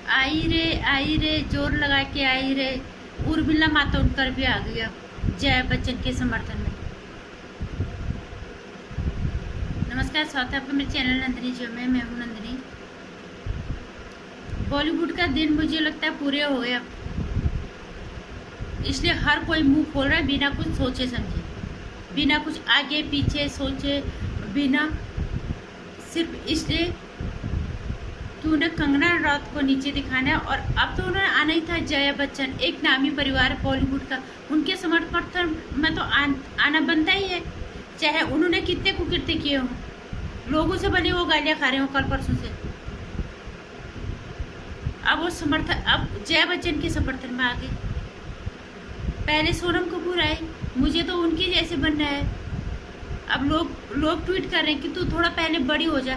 आई रे जोर लगा के आई रे। उर्मिला मातोंडकर भी आ गई अब जया बच्चन के समर्थन में। नमस्कार, स्वागत है आपका मेरे चैनल नंदिनी जो में। मैं हूँ नंदिनी। बॉलीवुड का दिन मुझे लगता है पूरे हो गया, इसलिए हर कोई मुंह खोल रहा है बिना कुछ सोचे समझे, बिना कुछ आगे पीछे सोचे, बिना सिर्फ इसलिए कि उन्हें कंगना रनौत को नीचे दिखाना है। और अब तो उन्होंने आना ही था। जया बच्चन एक नामी परिवार है बॉलीवुड का, उनके समर्थन में तो आना बनता ही है, चाहे उन्होंने कितने कुकृत्य किए हों। लोगों से भले वो गालियाँ खा रहे हो कल परसों से, अब वो समर्थन अब जया बच्चन के समर्थन में आ गए। पहले सोनम कपूर आई, मुझे तो उनकी जैसे बनना है। अब लोग ट्वीट कर रहे हैं कि तू थोड़ा पहले बड़ी हो जा,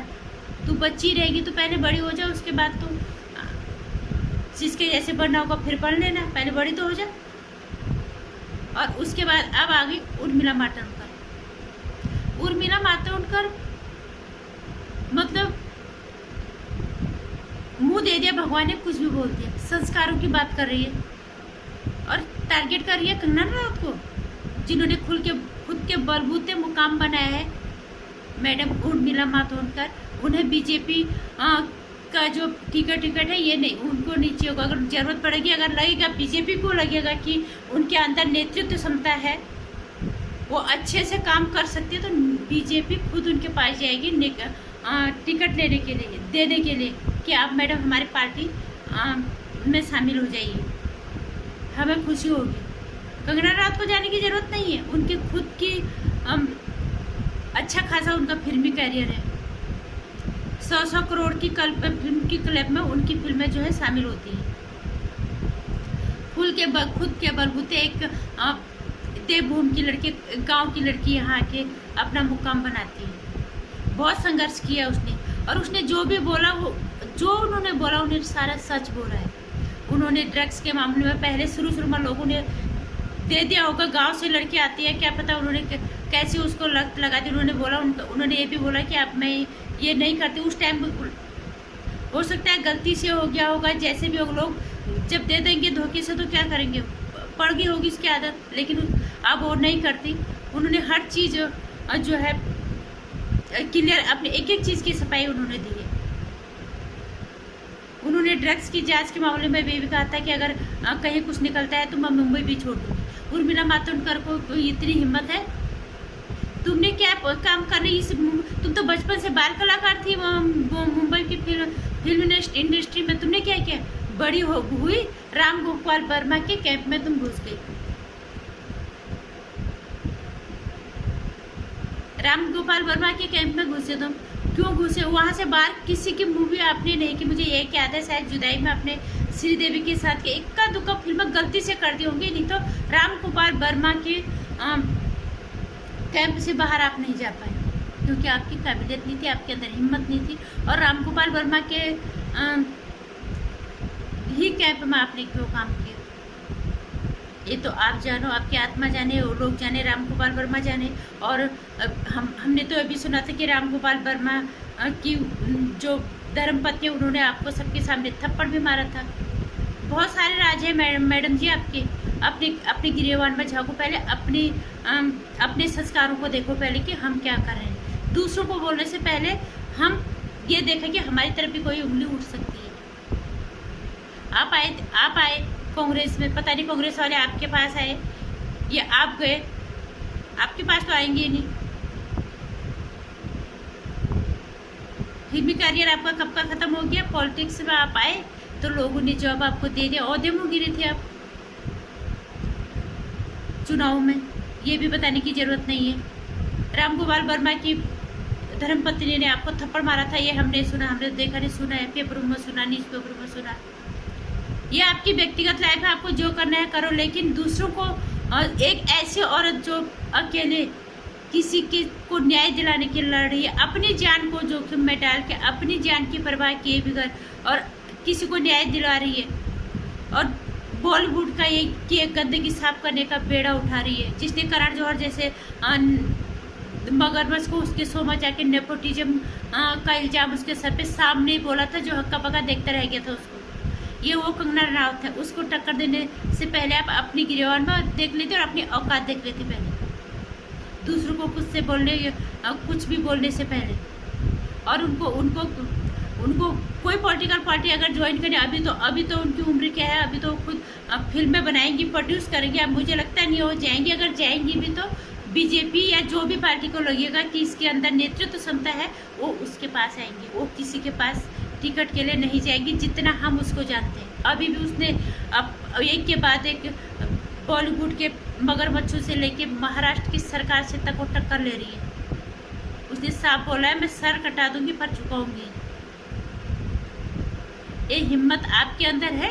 तू बच्ची रहेगी तो पहले बड़ी हो जा, उसके बाद तू जिसके जैसे बनना होगा फिर पढ़ लेना, पहले बड़ी तो हो जा। और उसके बाद अब आ गई उर्मिला मातोंडकर। उर्मिला मातोंडकर मतलब मुंह दे दिया भगवान ने, कुछ भी बोल दिया। संस्कारों की बात कर रही है और टारगेट कर रही है कंगना रनौत को, जिन्होंने खुद के बलबूते मुकाम बनाया है। मैडम उर्मिला मातोंडकर, उन्हें बीजेपी का जो टिकट है ये नहीं, उनको नीचे होगा। अगर जरूरत पड़ेगी, अगर लगेगा बीजेपी को लगेगा कि उनके अंदर नेतृत्व क्षमता है, वो अच्छे से काम कर सकती है, तो बीजेपी खुद उनके पास जाएगी टिकट लेने के लिए, देने के लिए कि आप मैडम हमारी पार्टी में शामिल हो जाइए, हमें खुशी होगी। कंगना रनौत को जाने की जरूरत नहीं है, उनके खुद की अच्छा खासा उनका फिल्मी कैरियर है। 100 करोड़ की फिल्म की क्लब में उनकी फिल्में जो है शामिल होती हैं। खुद के बलबूते एक देवभूमि की लड़की, गांव की लड़की यहाँ आके अपना मुकाम बनाती है। बहुत संघर्ष किया उसने, और उसने जो भी बोला, वो जो उन्होंने बोला उन्हें सारा सच बोला है। उन्होंने ड्रग्स के मामले में पहले शुरू में लोगों ने दे दिया होगा, गांव से लड़की आती है, क्या पता उन्होंने कैसे उसको लत लगा दी। उन्होंने बोला, उन्होंने ये भी बोला कि अब मैं ये नहीं करती। उस टाइम हो सकता है गलती से हो गया होगा, जैसे भी हो, लोग जब दे देंगे धोखे से तो क्या करेंगे, पड़ गई होगी इसकी आदत, लेकिन अब वो नहीं करती। उन्होंने हर चीज़ जो है क्लियर, अपने एक एक चीज़ की सफाई उन्होंने दी है। उन्होंने ड्रग्स की जांच के मामले में भी कहा था कि अगर कहीं कुछ निकलता है तो मैं मुंबई भी छोड़ दूँगी। उर्मिला मातोंडकर को इतनी हिम्मत है? तुमने क्या काम कर रही, तुम तो बचपन से बाल कलाकार थी मुंबई की फिल्म इंडस्ट्री में। तुमने क्या किया? बड़ी हुई राम गोपाल वर्मा के कैंप में तुम घुस गई। राम गोपाल वर्मा के कैंप में घुसे तुम, क्यों घुसे? वहाँ से बाहर किसी की मूवी आपने नहीं की। मुझे ये याद है शायद जुदाई में आपने श्रीदेवी के साथ के इक्का दुक्का फिल्म गलती से कर दी होंगी, नहीं तो राम गोपाल वर्मा के कैंप से बाहर आप नहीं जा पाए, क्योंकि आपकी काबिलियत नहीं थी, आपके अंदर हिम्मत नहीं थी। और राम गोपाल वर्मा के ही कैंप में आपने क्यों काम किया, ये तो आप जानो, आपकी आत्मा जाने, और लोग जाने, राम गोपाल वर्मा जाने। और हमने तो अभी सुना था कि राम गोपाल वर्मा की जो धर्मपत्नी, उन्होंने आपको सबके सामने थप्पड़ भी मारा था। बहुत सारे राज हैं मैडम जी आपके। अपने गिरेवान में झाँको, पहले अपने संस्कारों को देखो पहले कि हम क्या कर रहे हैं। दूसरों को बोलने से पहले हम ये देखें कि हमारी तरफ भी कोई उंगली उठ सकती है। आप आए कांग्रेस में, पता नहीं कांग्रेस वाले आपके पास आए या आप गए, आपके पास तो आएंगे ही नहीं। फिल्मी करियर आपका कब का खत्म हो गया? पॉलिटिक्स में आप आए तो लोगों ने जॉब आपको दे दिया, ओहदे में गिरे थे आप चुनाव में, ये भी बताने की जरूरत नहीं है। राम गोपाल वर्मा की धर्मपत्नी ने आपको थप्पड़ मारा था, ये हमने सुना, हमने देखा, नहीं सुना है, पेपरों में सुना, न्यूज़ पेपरों में सुना। ये आपकी व्यक्तिगत लाइफ है, आपको जो करना है करो, लेकिन दूसरों को, एक ऐसी औरत जो अकेले किसी के को न्याय दिलाने के लिए लड़ रही है, अपनी जान को जोखिम में डाल के, अपनी जान की परवाह किए बगैर, और किसी को न्याय दिला रही है, और बॉलीवुड का ये गंदगी साफ करने का बेड़ा उठा रही है, जिसने करण जौहर जैसे मगरमच्छ को उसके शो में जाके नेपोटिज्म का इल्जाम उसके सर पे सामने बोला था, जो हक्का बक्का देखता रह गया था उसको। ये वो कंगना रनावत है, उसको टक्कर देने से पहले आप अपनी गिरवान में देख लेते और अपनी औकात देख लेते पहले, दूसरों को कुछ से बोलने कुछ भी बोलने से पहले। और उनको उनको उनको कोई पॉलिटिकल पार्टी अगर ज्वाइन करें, अभी तो उनकी उम्र क्या है, अभी तो खुद फिल्में बनाएंगी, प्रोड्यूस करेंगी। अब मुझे लगता नहीं हो जाएंगी, अगर जाएंगी भी तो बीजेपी या जो भी पार्टी को लगेगा कि इसके अंदर नेतृत्व क्षमता है, वो उसके पास आएंगी, वो किसी के पास टिकट के लिए नहीं जाएंगी, जितना हम उसको जानते हैं। अभी भी उसने अब एक के बाद एक बॉलीवुड के मगरमच्छों से लेके महाराष्ट्र की सरकार से तक वो टक्कर ले रही है। उसने साफ बोला है, मैं सर कटा दूंगी पर झुकाऊंगी। ये हिम्मत आपके अंदर है?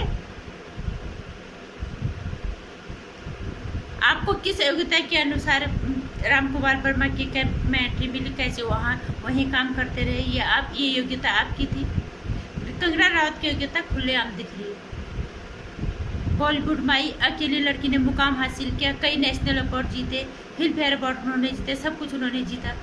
आपको किस योग्यता के अनुसार रामकुमार वर्मा की कैंप में एंट्री मिली, कैसे वहीं काम करते रहे, ये योग्यता आपकी थी? कंगना राउत की योग्यता खुलेआम दिख रही है। बॉलीवुड माई अकेली लड़की ने मुकाम हासिल किया, कई नेशनल अवार्ड जीते, फिल्म फेयर अवार्ड उन्होंने जीते, सब कुछ उन्होंने जीता।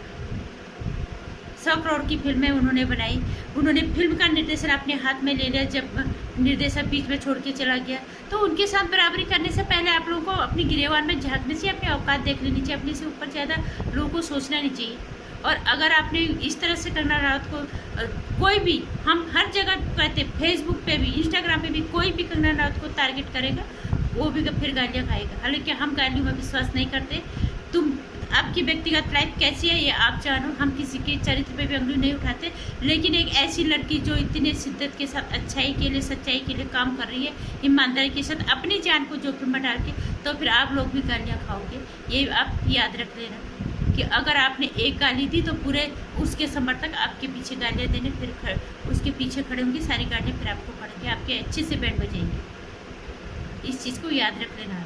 100 करोड़ की फिल्में उन्होंने बनाई। उन्होंने फिल्म का निर्देशन अपने हाथ में ले लिया। जब निर्देशक बीच में छोड़ के चला गया तो उनके साथ बराबरी करने से पहले आप लोगों को अपनी गिरेवान में झांकने से अपनी औकात देख लेनी चाहिए, अपने से ऊपर ज़्यादा लोगों को सोचना नहीं चाहिए। और अगर आपने इस तरह से कंगना राउत को कोई भी, हम हर जगह कहते, फेसबुक पे भी, इंस्टाग्राम पे भी, कोई भी कंगना राउत को टारगेट करेगा वो भी फिर गालियाँ खाएगा। हालांकि हम गालियों में विश्वास नहीं करते। तुम आपकी व्यक्तिगत लाइफ कैसी है ये आप जानो, हम किसी के चरित्र पे भी अंगुली नहीं उठाते। लेकिन एक ऐसी लड़की जो इतने शिद्दत के साथ अच्छाई के लिए, सच्चाई के लिए काम कर रही है, ईमानदारी के साथ अपनी जान को जोखिम में डाल के, तो फिर आप लोग भी गालियाँ खाओगे। ये आप याद रख लेना कि अगर आपने एक गाली दी तो पूरे उसके समर्थक आपके पीछे गालियाँ देने, फिर उसके पीछे खड़े होंगे, सारी गालियाँ फिर आपको पड़ेंगी, आपके अच्छे से बैंड बजेंगे। इस चीज़ को याद रख लेना।